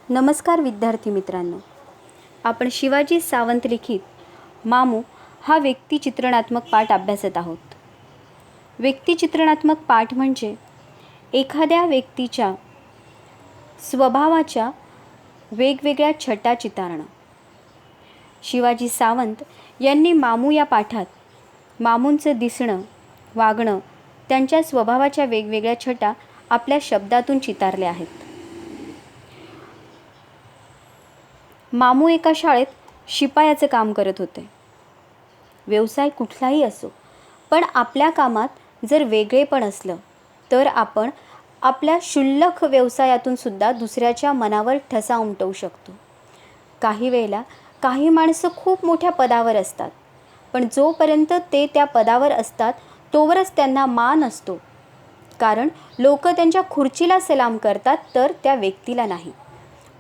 नमस्कार विद्यार्थी मित्रांनो, आपण शिवाजी सावंत लिखित मामू हा व्यक्तिचित्रणात्मक पाठ अभ्यासत आहोत. व्यक्तिचित्रणात्मक पाठ म्हणजे एखाद्या व्यक्तीच्या स्वभावाच्या वेगवेगळ्या छटा चितारणं. शिवाजी सावंत यांनी मामू या पाठात मामूंचं दिसणं, वागणं, त्यांच्या स्वभावाच्या वेगवेगळ्या छटा आपल्या शब्दातून चितारल्या आहेत. मामू एका शाळेत शिपायाचं काम करत होते. व्यवसाय कुठलाही असो, पण आपल्या कामात जर वेगळेपण असलं तर आपण आपल्या क्षुल्लक व्यवसायातून सुद्धा दुसऱ्याच्या मनावर ठसा उमटवू शकतो. काही वेळेला काही माणसं खूप मोठ्या पदावर असतात, पण जोपर्यंत ते त्या पदावर असतात तोवरच त्यांना मान असतो, कारण लोक त्यांच्या खुर्चीला सलाम करतात तर त्या व्यक्तीला नाही.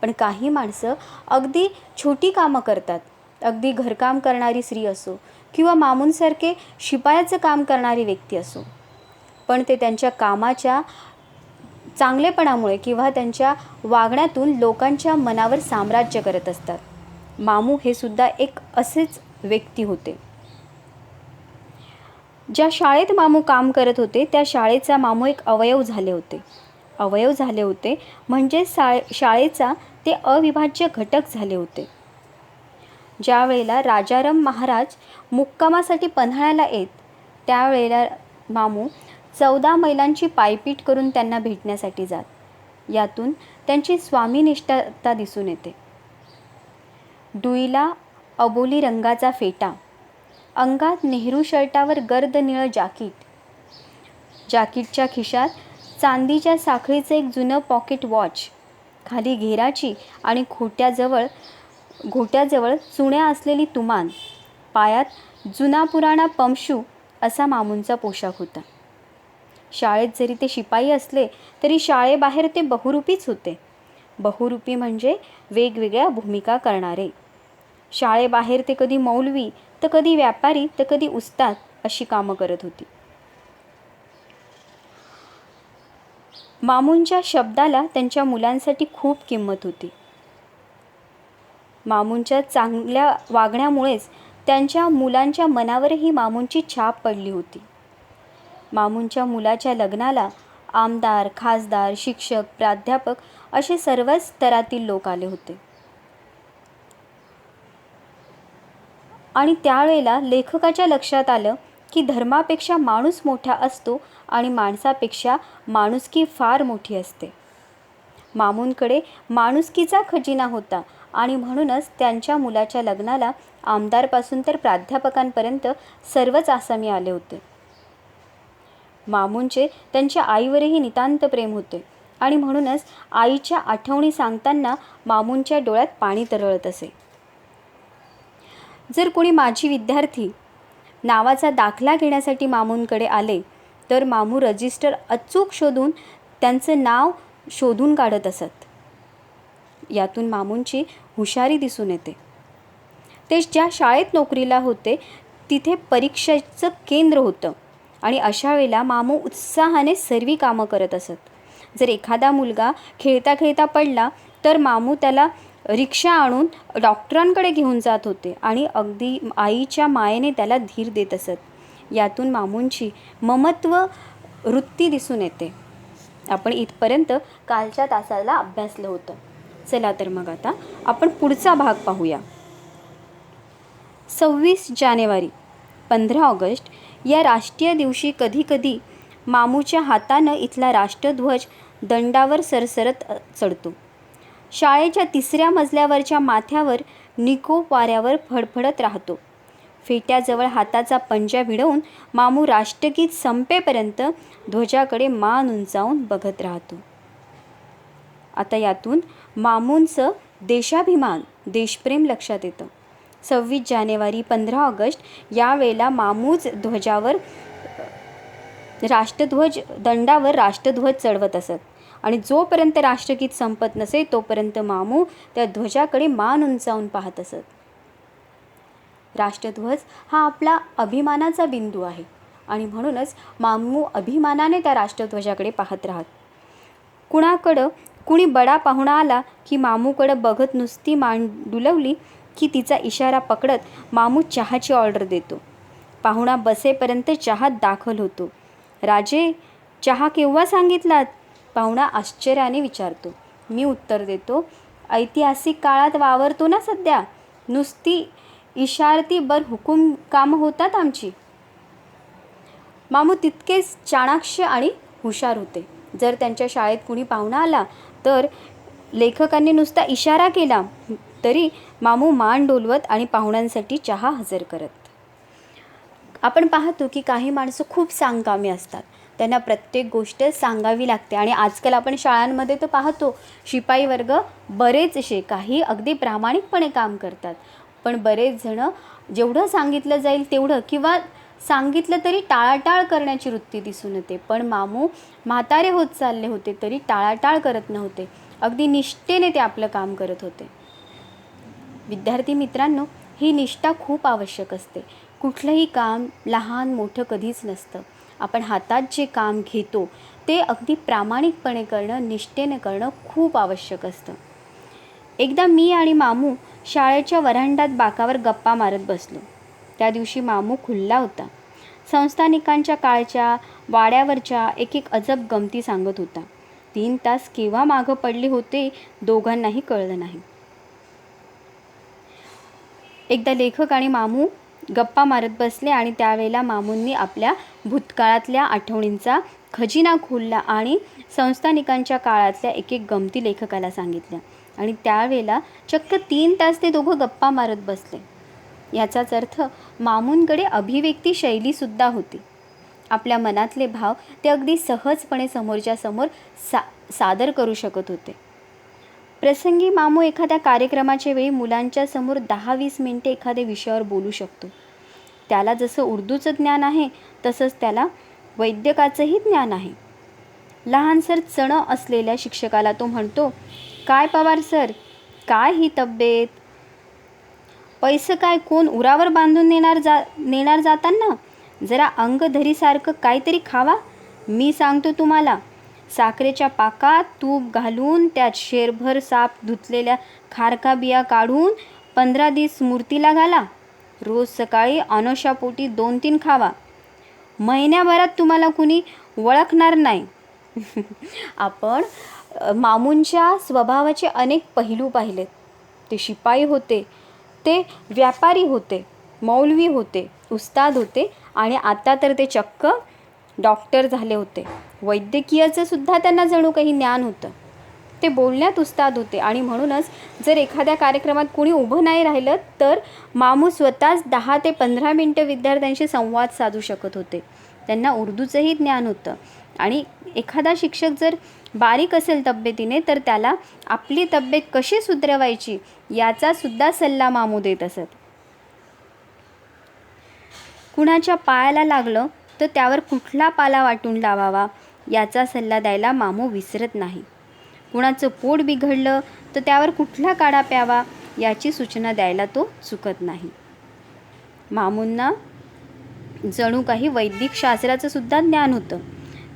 पण काही माणसं अगदी छोटी कामं करतात, अगदी घरकाम करणारी स्त्री असो किंवा मामूंसारखे शिपायाचं काम करणारी व्यक्ती असो, पण ते त्यांच्या कामाच्या चांगलेपणामुळे किंवा त्यांच्या वागण्यातून लोकांच्या मनावर साम्राज्य करत असतात. मामू हे सुद्धा एक असेच व्यक्ती होते. ज्या शाळेत मामू काम करत होते त्या शाळेचा मामू एक अवयव झाले होते म्हणजे शाळेचा ते अविभाज्य घटक झाले होते. ज्या वेळेला राजाराम महाराज मुक्कामासाठी पन्हाळ्याला येत त्यावेळेला मामू 14 मैलांची पायपीट करून त्यांना भेटण्यासाठी जात. यातून त्यांची स्वामीनिष्ठता दिसून येते. डुईला अबोली रंगाचा फेटा, अंगात नेहरू शर्टावर गर्द निळं जॅकेटच्या खिशात चांदीच्या साखळीचं एक जुनं पॉकेट वॉच, खाली घेराची आणि घोट्याजवळ चुण्या असलेली तुमान, पायात जुना पुराणा पमशू असा मामूंचा पोशाख होता. शाळेत जरी ते शिपाई असले तरी शाळेबाहेर ते बहुरूपीच होते. बहुरूपी म्हणजे वेगवेगळ्या भूमिका करणारे. शाळेबाहेर ते कधी मौलवी तर कधी व्यापारी तर कधी उस्ताद अशी कामं करत होती. मामूंच्या शब्दाला त्यांच्या मुलांसाठी खूप किंमत होती. मामूंच्या चांगल्या वागण्यामुळेच त्यांच्या मुलांच्या मनावरही मामूंची छाप पडली होती. मामूंच्या मुलाच्या लग्नाला आमदार, खासदार, शिक्षक, प्राध्यापक असे सर्वच स्तरातील लोक आले होते. आणि त्यावेळेला लेखकाच्या लक्षात आलं की धर्मापेक्षा माणूस मोठा असतो आणि माणसापेक्षा माणुसकी फार मोठी असते. मामूंकडे माणुसकीचा खजिना होता आणि म्हणूनच त्यांच्या मुलाच्या लग्नाला आमदारपासून तर प्राध्यापकांपर्यंत सर्वच आसामी आले होते. मामूंचे त्यांच्या आईवरही नितांत प्रेम होते आणि म्हणूनच आईच्या आठवणी सांगताना मामूंच्या डोळ्यात पाणी तरळत असे. जर कोणी माजी विद्यार्थी नावाचा दाखला घेण्यासाठी मामूंकडे आले तर मामू रजिस्टर अचूक शोधून त्यांचं नाव शोधून काढत असत. यातून मामूंची हुशारी दिसून येते. ते ज्या शाळेत नोकरीला होते तिथे परीक्षेचं केंद्र होतं आणि अशा वेळेला मामू उत्साहाने सर्व कामं करत असत. जर एखादा मुलगा खेळता खेळता पडला तर मामू त्याला रिक्षा आणून डॉक्टरांकडे घेऊन जात होते आणि अगदी आईच्या मायेने त्याला धीर देत असत. यातून मामूंची ममत्व वृत्ती दिसून येते. आपण इथपर्यंत कालच्या तासाला अभ्यासलं होतं. चला तर मग आता आपण पुढचा भाग पाहूया. 26 जानेवारी 15 ऑगस्ट या राष्ट्रीय दिवशी कधीकधी मामूच्या हातानं इथला राष्ट्रध्वज दंडावर सरसरत चढतो. शाळेच्या 3ऱ्या मजल्यावरच्या माथ्यावर निकोप वाऱ्यावर फडफडत राहतो. फेट्याजवळ हाताचा पंजा भिडवून मामू राष्ट्रगीत संपेपर्यंत ध्वजाकडे मान उंचावून बघत राहतो. आता यातून मामूंचं देशाभिमान, देशप्रेम लक्षात येतं. 26 जानेवारी 15 ऑगस्ट यावेळेला मामूच दंडावर राष्ट्रध्वज चढवत असत आणि जोपर्यंत राष्ट्रगीत संपत नसे तोपर्यंत मामू त्या ध्वजाकडे मान उंचावून पाहत असत. राष्ट्रध्वज हा आपला अभिमानाचा बिंदू आहे आणि म्हणूनच मामू अभिमानाने त्या राष्ट्रध्वजाकडे पाहत राहत. कुणाकडं कुणी बडा पाहुणा आला की मामूकडं बघत नुसती मान डुलवली की तिचा इशारा पकडत मामू चहाची ऑर्डर देतो. पाहुणा बसेपर्यंत चहा दाखल होतो. राजे, चहा केव्हा सांगितलात? पाहुणा आश्चर्याने विचारतो. मी उत्तर देतो, ऐतिहासिक काळात वावरतो ना सध्या, नुसती इशारती बर हुकूम कामं होतात आमची. मामू तितकेच चाणाक्ष आणि हुशार होते. जर त्यांच्या शाळेत कुणी पाहुणा आला तर लेखकांनी नुसता इशारा केला तरी मामू मान डोलवत आणि पाहुण्यांसाठी चहा हजर करत. आपण पाहतो की काही माणसं खूप सांगकामी असतात. त्यांना प्रत्येक गोष्ट सांगावी लागते आणि आजकाल आपण शाळांमध्ये तर पाहतो शिपाई वर्ग बरेचसे काही अगदी प्रामाणिकपणे काम करतात. पण बरेच जणं जेवढं सांगितलं जाईल तेवढं किंवा सांगितलं तरी टाळाटाळ करण्याची वृत्ती दिसून येते. पण मामू म्हातारे होत चालले होते तरी टाळाटाळ करत नव्हते. अगदी निष्ठेने ते आपलं काम करत होते. विद्यार्थी मित्रांनो, ही निष्ठा खूप आवश्यक असते. कुठलंही काम लहान मोठं कधीच नसतं. आपण हातात जे काम घेतो ते अगदी प्रामाणिकपणे करणं, निष्ठेने करणं खूप आवश्यक असतं. एकदा मी आणि मामू शाळेच्या वरांड्यात बाकावर गप्पा मारत बसलो. त्या दिवशी मामू खुल्ला होता. संस्थानिकांच्या काळच्या वाड्यावरच्या एक एक अजब गमती सांगत होता. 3 तास केव्हा मागं पडले होते दोघांनाही कळलं नाही. एकदा लेखक आणि मामू गप्पा मारत बसले आणि त्यावेळेला मामूंनी आपल्या भूतकाळातल्या आठवणींचा खजिना खोलला आणि संस्थानिकांच्या काळातल्या एक एक गमती लेखकाला सांगितल्या आणि त्यावेळेला चक्क 3 तास ते दोघं गप्पा मारत बसले. याचाच अर्थ मामूंकडे अभिव्यक्ती शैलीसुद्धा होती. आपल्या मनातले भाव ते अगदी सहजपणे समोरच्या समोर सादर करू शकत होते. प्रसंगी मामू एखाद्या कार्यक्रमाच्या वेळी मुलांच्या समोर 10-20 मिनिटे एखाद्या विषयावर बोलू शकतो. त्याला जसं उर्दूचं ज्ञान आहे तसंच त्याला वैद्यकाचंही ज्ञान आहे. लहानसर चणं असलेल्या शिक्षकाला तो म्हणतो, काय पवार सर, काय ही तब्येत? पैसे काय कोण उरावर बांधून नेणार जाताना? जरा अंगधरीसारखं काहीतरी खावा. मी सांगतो तुम्हाला, साखरेच्या पाकात तूप घालून त्यात शेरभर साप धुतलेल्या खारका बिया काढून 15 दिवस मूर्तीला घाला. रोज सकाळी अनोशापोटी 2-3 खावा. महिन्याभरात तुम्हाला कुणी ओळखणार नाही. आपण मामूंच्या स्वभावाचे अनेक पैलू पाहिलेत. ते शिपाई होते, ते व्यापारी होते, मौलवी होते, उस्ताद होते आणि आता तर ते चक्क डॉक्टर झाले होते. वैद्यकीयचं सुद्धा त्यांना जणू काही ज्ञान होतं. ते बोलण्यात उस्ताद होते आणि म्हणूनच जर एखाद्या कार्यक्रमात कुणी उभं नाही राहिलं तर मामू स्वतःच 10 ते 15 मिनटं विद्यार्थ्यांशी संवाद साधू शकत होते. त्यांना उर्दूचंही ज्ञान होतं आणि एखादा शिक्षक जर बारीक असेल तब्येतीने तर त्याला आपली तब्येत कशी सुधरवायची याचा सुद्धा सल्ला मामू देत असत. कुणाच्या पायाला लागलं तर त्यावर कुठला पाला वाटून लावावा याचा सल्ला द्यायला मामू विसरत नाही. कुणाचं पोट बिघडलं तर त्यावर कुठला काढा प्यावा याची सूचना द्यायला तो चुकत नाही. मामूंना जणू काही वैदिक शास्त्राचं सुद्धा ज्ञान होतं.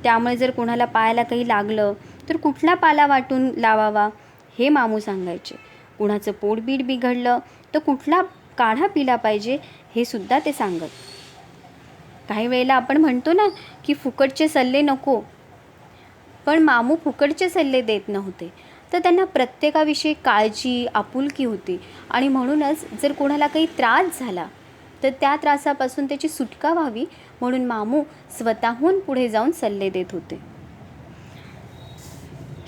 त्यामुळे जर कोणाला पायाला काही लागलं तर कुठला पाला वाटून लावावा हे मामू सांगायचे. कुणाचं पोटबीट बिघडलं तर कुठला काढा पिला पाहिजे हे सुद्धा ते सांगत. काही वेळेला आपण म्हणतो ना की फुकटचे सल्ले नको, पण मामू फुकटचे सल्ले देत नव्हते. तर त्यांना प्रत्येकाविषयी काळजी आपुलकी होती आणि म्हणूनच जर कोणाला काही त्रास झाला तर त्या त्रासापासून त्याची सुटका व्हावी म्हणून मामू स्वतःहून पुढे जाऊन सल्ले देत होते.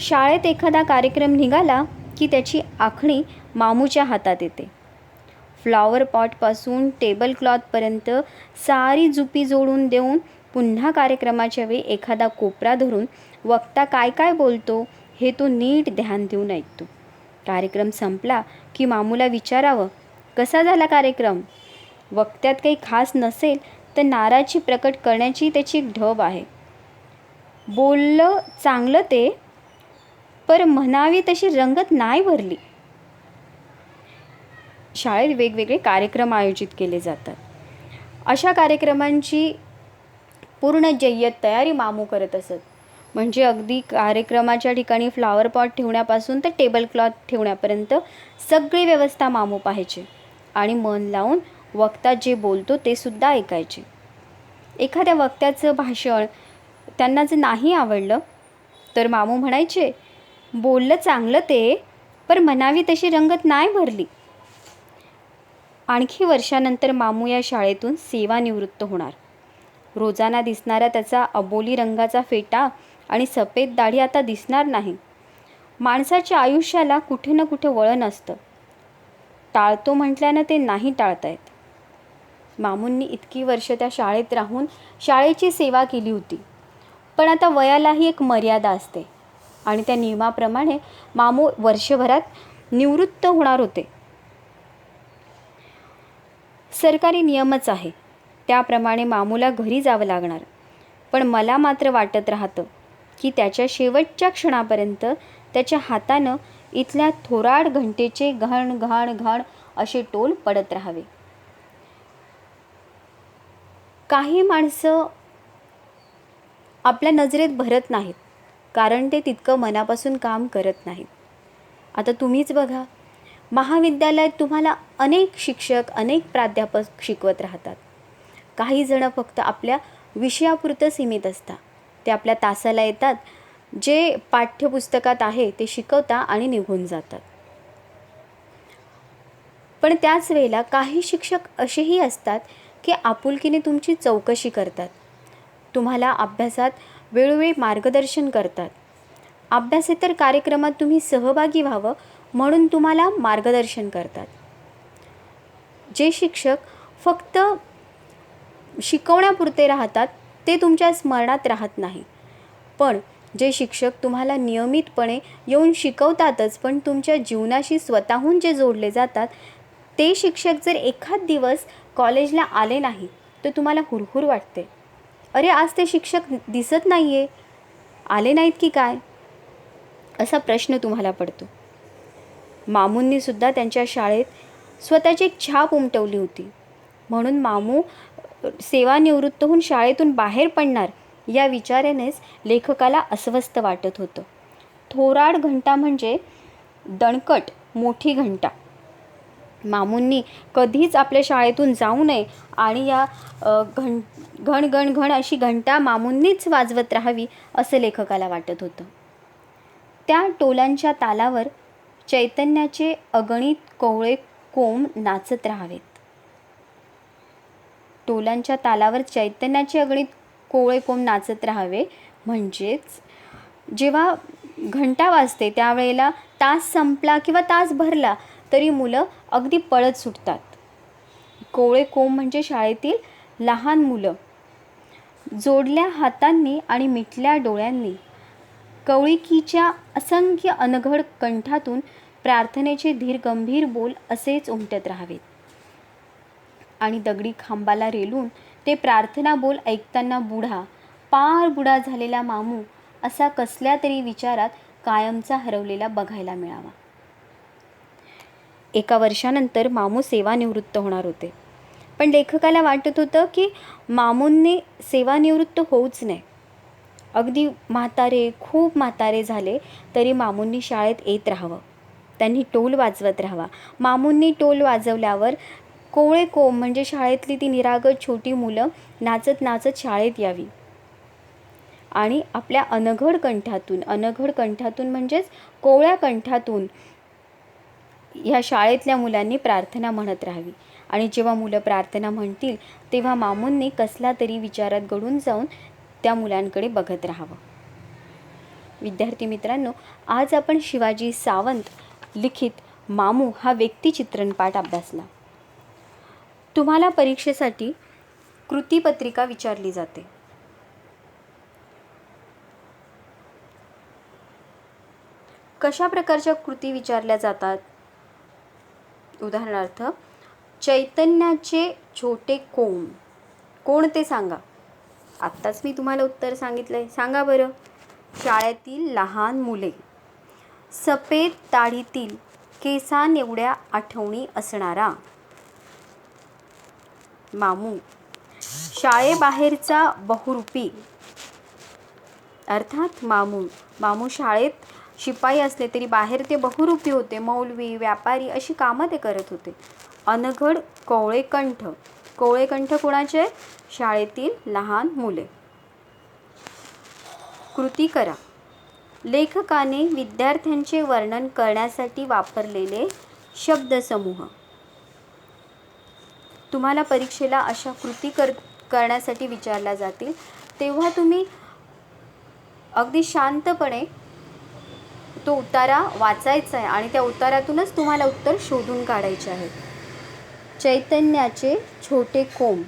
शाळेत एखादा कार्यक्रम निघाला की त्याची आखणी मामूच्या हातात येते. फ्लॉवर पॉटपासून टेबल क्लॉथपर्यंत सारी जुपी जोडून देऊन पुन्हा कार्यक्रमाच्या वेळी एखादा कोपरा धरून वक्ता काय काय बोलतो हे तो नीट ध्यान देऊन ऐकतो. कार्यक्रम संपला की मामूला विचारावं, कसा झाला कार्यक्रम? वक्त्यात काही खास नसेल तर नाराजी प्रकट करण्याची त्याची एक ढब आहे. बोललं चांगलं ते, पर म्हणावी तशी रंगत नाही भरली. शाळेत वेगवेगळे कार्यक्रम आयोजित केले जातात. अशा कार्यक्रमांची पूर्ण जय्यत तयारी मामू करत असत. म्हणजे अगदी कार्यक्रमाच्या ठिकाणी फ्लॉवर पॉट ठेवण्यापासून तर टेबल क्लॉथ ठेवण्यापर्यंत सगळी व्यवस्था मामू पाहायचे आणि मन लावून वक्ता जे बोलतो ते सुद्धा ऐकायचे. एखाद्या वक्त्याचं भाषण त्यांना जर नाही आवडलं तर मामू म्हणायचे, बोललं चांगलं ते, पण म्हणावी तशी रंगत नाही भरली. आणखी वर्षानंतर मामू या शाळेतून सेवानिवृत्त होणार. रोजाना दिसणारा त्याचा अबोली रंगाचा फेटा आणि सफेद दाढी आता दिसणार नाही. माणसाच्या आयुष्याला कुठे ना कुठे वळण असतं. टाळतो म्हटल्यानं ते नाही टाळता येत. मामूंनी इतकी वर्ष त्या शाळेत राहून शाळेची सेवा केली होती. पण आता वयालाही एक मर्यादा असते आणि त्या नियमाप्रमाणे मामू वर्षभरात निवृत्त होणार होते. सरकारी नियमच आहे, त्याप्रमाणे मामूला घरी जावं लागणार. पण मला मात्र वाटत राहतं की त्याच्या शेवटच्या क्षणापर्यंत त्याच्या हातानं इथल्या थोराड घंटेचे घण घण घण असे टोल पडत राहावे. काही माणसं आपल्या नजरेत भरत नाहीत कारण ते तितकं मनापासून काम करत नाहीत. आता तुम्हीच बघा, महाविद्यालयात तुम्हाला अनेक शिक्षक, अनेक प्राध्यापक शिकवत राहतात. काही जण फक्त आपल्या विषयापुरतं सीमित असतात. ते आपल्या तासाला येतात, जे पाठ्यपुस्तकात आहे ते शिकवता आणि निघून जातात. पण त्याच वेळेला काही शिक्षक असेही असतात की आपुलकीने तुमची चौकशी करतात, तुम्हाला अभ्यासात वेळोवेळी मार्गदर्शन करतात. अभ्यासेतर कार्यक्रमात तुम्ही सहभागी व्हावं म्हणून तुम्हाला मार्गदर्शन करतात. जे शिक्षक फक्त शिकवण्यापुरते राहतात ते तुमच्या स्मरणात राहत नाही. पण जे शिक्षक तुम्हाला नियमितपणे येऊन शिकवतातच, पण तुमच्या जीवनाशी स्वतःहून जे जोडले जातात, ते शिक्षक जर एखाद दिवस कॉलेजला आले नाही तर तुम्हाला हुरहुर वाटते. अरे, आज ते शिक्षक दिसत नाही आहे, आले नाहीत की काय, असा प्रश्न तुम्हाला पडतो. मामूंनीसुद्धा त्यांच्या शाळेत स्वतःची एक छाप उमटवली होती. म्हणून मामू सेवानिवृत्त होऊन शाळेतून बाहेर पडणार या विचारानेच लेखकाला अस्वस्थ वाटत होतं. थोराड घंटा म्हणजे दणकट मोठी घंटा. मामूंनी कधीच आपल्या शाळेतून जाऊ नये आणि या घण घण घण अशी घंटा मामूंनीच वाजवत राहावी असं लेखकाला वाटत होतं. त्या टोलांच्या तालावर चैतन्याचे अगणित कोवळे कोंब नाचत राहावेत. टोलांच्या तालावर चैतन्याचे अगणित कोवळे कोंब नाचत राहावे म्हणजेच जेव्हा घंटा वाजते त्यावेळेला तास संपला किंवा तास भरला तरी मुलं अगदी पळत सुटतात. कोवळे कोंब म्हणजे शाळेतील लहान मुलं जोडल्या हातांनी आणि मिटल्या डोळ्यांनी कवळिकीच्या असंख्य अनघड कंठातून प्रार्थनेचे धीर गंभीर बोल असेच उमटत राहावेत. आणि दगडी खांबाला रेलून ते प्रार्थना बोल ऐकताना पार बुडा झालेला मामू असा कसल्या तरी विचारात कायमचा हरवलेला बघायला मिळावा. एका वर्षानंतर मामू सेवानिवृत्त होणार होते. पण लेखकाला वाटत होतं की मामूंनी सेवानिवृत्त होऊच नये. अगदी म्हातारे, खूप म्हातारे झाले तरी मामूंनी शाळेत येत राहावं, त्यांनी टोल वाजवत राहावा. मामूंनी टोल वाजवल्यावर कोवळे कोंब म्हणजे शाळेतली ती निरागस छोटी मुलं नाचत नाचत शाळेत यावी आणि आपल्या अनघड कंठातून म्हणजेच कोवळ्या कंठातून ह्या शाळेतल्या मुलांनी प्रार्थना म्हणत राहावी. आणि जेव्हा मुलं प्रार्थना म्हणतील तेव्हा मामूंनी कसला तरी विचारात गढून जाऊन त्या मुलांकडे बघत राहावं. विद्यार्थी मित्रांनो, आज आपण शिवाजी सावंत लिखित मामू हा व्यक्तिचित्रण पाठ अभ्यासला. तुम्हाला परीक्षेसाठी कृतीपत्रिका विचारली जाते. कशा प्रकारच्या कृती विचारल्या जातात? उदाहरणार्थ, चैतन्याचे छोटे कोंब कोण ते सांगा. आत्ताच मी तुम्हाला उत्तर सांगितलंय, सांगा बरं. शाळेतील लहान मुले. सफेद दाढीतील केसांएवढ्या आठवणी असणारा मामू. शाळेबाहेरचा बहुरूपी. अर्थात मामू शाळेत शिपाई असले तरी बाहेर ते बहुरूपी होते. मौलवी, व्यापारी अशी कामं ते करत होते. अनघड कोवळेकंठ. कोवळेकंठ कोणाचे? शाळेतील लहान मुले. कृती करा. लेखकाने विद्यार्थ्यांचे वर्णन करण्यासाठी वापरलेले शब्दसमूह. तुम्हाला परीक्षेला अशा कृती करण्यासाठी विचारल्या जातील तेव्हा तुम्ही अगदी शांतपणे तो उतारा वाचायचा आहे आणि त्या उतारातूनच तुम्हाला उत्तर शोधून काढायचे आहे. चैतन्याचे छोटे कोंब.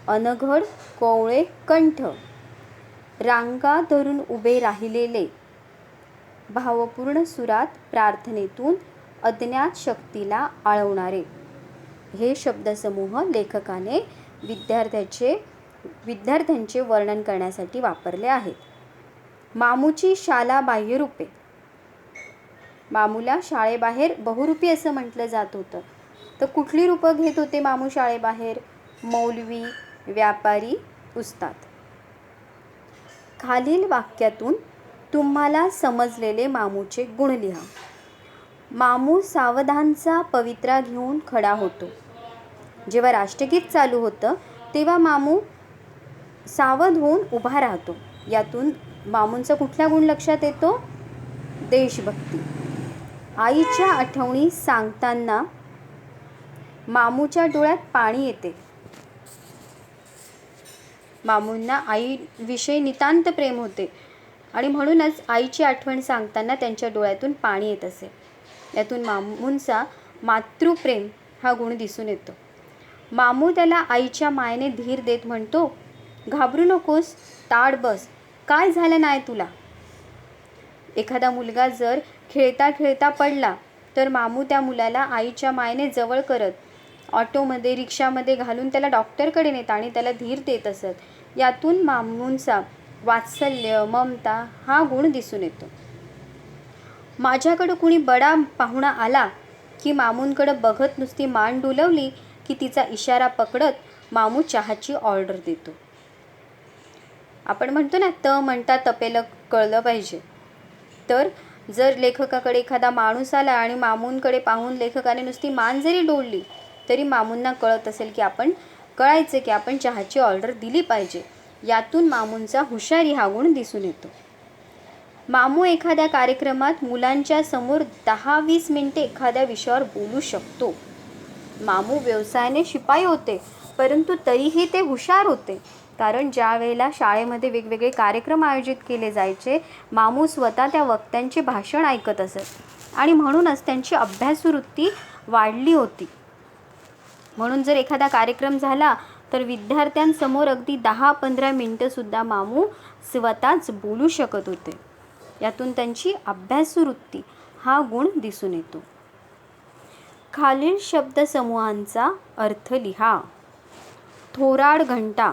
अनघड कोवळे कंठ. रांगा धरून उभे राहिलेले. भावपूर्ण सुरात प्रार्थनेतून अज्ञात शक्तीला आळवणारे. हे शब्दसमूह लेखकाने विद्यार्थ्यांचे वर्णन करण्यासाठी वापरले आहेत. मामूची शाला बाह्य रूपे. मामूला शाळेबाहेर बहुरूपी असं म्हटलं जात होतं. तर कुठली रूपं घेत होते मामू शाळेबाहेर? मौलवी, व्यापारी, उस्ताद. खालील वाक्यातून तुम्हाला समजलेले मामूचे गुण लिहा. मामू सावधानचा पवित्रा घेऊन खडा होतो. जेव्हा राष्ट्रगीत चालू होतं तेव्हा मामू सावध होऊन उभा राहतो. यातून मामूंचा कुठला गुण लक्षात येतो? देशभक्ती. आईच्या आठवणी सांगताना मामूच्या डोळ्यात पाणी येते. मामूंना आईविषयी नितांत प्रेम होते आणि म्हणूनच आईची आठवण सांगताना त्यांच्या डोळ्यातून पाणी येत असे. यातून मामूंचा मातृप्रेम हा गुण दिसून येतो. मामू त्याला आईच्या मायेने धीर देत म्हणतो, घाबरू नकोस, ताड बस, काय झालं नाही तुला. एखादा मुलगा जर खेळता खेळता पडला तर मामू त्या मुलाला आईच्या मायेने जवळ करत ऑटोमध्ये, रिक्षामध्ये घालून त्याला डॉक्टरकडे नेत आणि त्याला धीर देत असत. यातून मामूंचा वात्सल्य, ममता हा गुण दिसून येतो. माझ्याकडं कुणी बडा पाहुणा आला की मामूंकडं बघत नुसती मान डुलवली की तिचा इशारा पकडत मामू चहाची ऑर्डर देतो. आपण म्हणतो ना, त म्हणता तपेलं कळलं पाहिजे. तर जर लेखकाकडे एखादा माणूस आला आणि मामूंकडे पाहून लेखकाने नुसती मान जरी डोलली तरी मामूंना कळायचं की आपण चहाची ऑर्डर दिली पाहिजे. यातून मामूंचा हुशारी हा गुण दिसून येतो. मामू एखाद्या कार्यक्रमात मुलांच्या समोर 10-20 मिनिटे एखाद्या विषयावर बोलू शकतो. मामू व्यवसायाने शिपाई होते परंतु तरीही ते हुशार होते. कारण ज्या वेळेला शाळेमध्ये वेगवेगळे कार्यक्रम आयोजित केले जायचे मामू स्वतः त्या वक्त्यांचे भाषण ऐकत असत आणि म्हणूनच त्यांची अभ्यासवृत्ती वाढली होती. म्हणून जर एखादा कार्यक्रम झाला तर विद्यार्थ्यांसमोर अगदी 10-15 मिनिटंसुद्धा मामू स्वतःच बोलू शकत होते. यातून त्यांची अभ्यासवृत्ती हा गुण दिसून येतो. खालील शब्दसमूहांचा अर्थ लिहा. थोराड घंटा.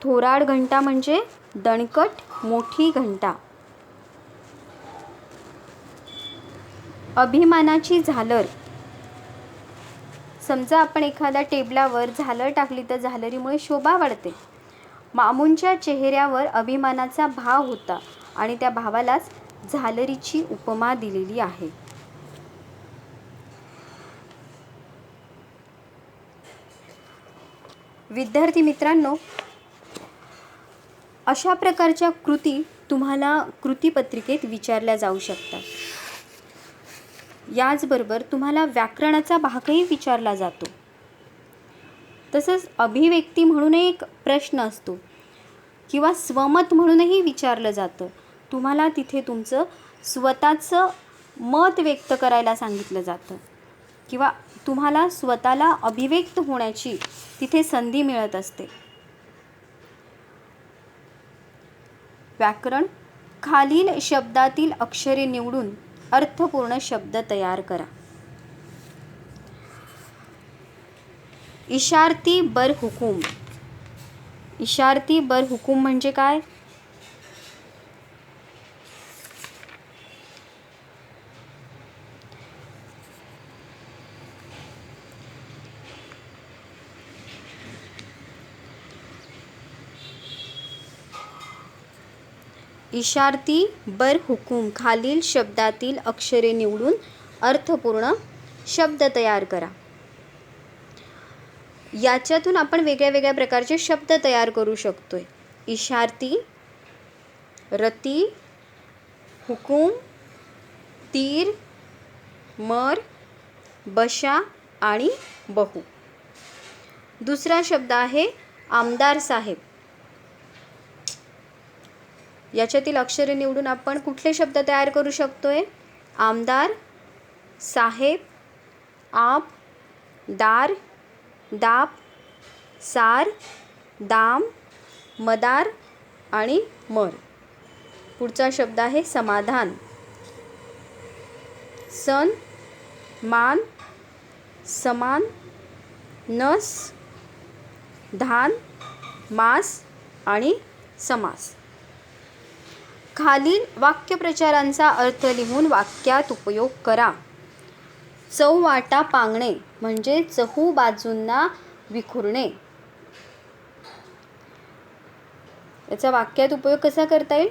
थोराड घंटा म्हणजे दणकट मोठी घंटा. अभिमानाची झालर. समजा आपण एखाद्या टेबलावर झालर टाकली तर झालरीमुळे शोभा वाढते. मामूंच्या चेहऱ्यावर अभिमानाचा भाव होता आणि त्या भावालाच झालरीची उपमा दिलेली आहे. विद्यार्थी मित्रांनो, अशा प्रकारच्या कृती तुम्हाला कृतीपत्रिकेत विचारल्या जाऊ शकतात. याचबरोबर तुम्हाला व्याकरणाचा भागही विचारला जातो. तसंच अभिव्यक्ती म्हणूनही एक प्रश्न असतो किंवा स्वमत म्हणूनही विचारलं जातं. तुम्हाला तिथे तुमचं स्वतःचं मत व्यक्त करायला सांगितलं जातं किंवा तुम्हाला स्वतःला अभिव्यक्त होण्याची तिथे संधी मिळत असते. व्याकरण. खालील शब्दातील अक्षरे निवडून अर्थपूर्ण शब्द तयार करा. इशारती बरहुकूम. इशारती बरहुकूम म्हणजे काय? इशारती बर हुकूम खालील शब्दातील अक्षरे निवडून अर्थपूर्ण शब्द तयार करा. याच्यातून आपण वेगळ्या वेगळ्या प्रकारचे शब्द तयार करू शकतोय. इशारती, रती, हुकूम, तीर, मर, बशा आणि बहू. दुसरा शब्द आहे आमदार साहेब. याच्यातील अक्षरे निवडून आपण कुठले शब्द तयार करू शकतोय? आमदार, साहेब, आप, दार, दाप, सार, दाम, मदार आणि मर. पुढचा शब्द आहे समाधान. सन, मान, समान, नस, धान, मास आणि समास. खालील वाक्यप्रचारांचा अर्थ लिहून वाक्यात उपयोग करा. चौवाटा पांगणे म्हणजे चहू बाजूंना विखुरणे. याचा वाक्यात उपयोग कसा करता येईल?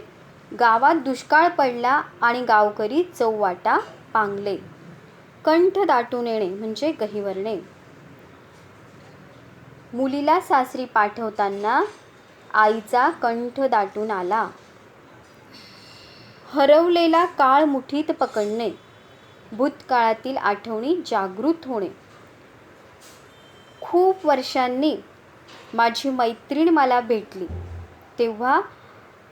गावात दुष्काळ पडला आणि गावकरी चौवाटा पांगले. कंठ दाटून येणे म्हणजे गहिवरणे. मुलीला सासरी पाठवताना आईचा कंठ दाटून आला. हरवलेला काळ मुठीत पकडणे. भूतकाळातील आठवणी जागृत होणे. खूप वर्षांनी माझी मैत्रीण मला भेटली तेव्हा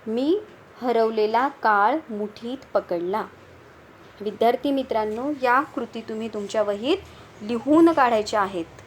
मी हरवलेला काळ मुठीत पकडला. विद्यार्थी मित्रांनो, या कृती तुम्ही तुमच्या वहीत लिहून काढायच्या आहेत.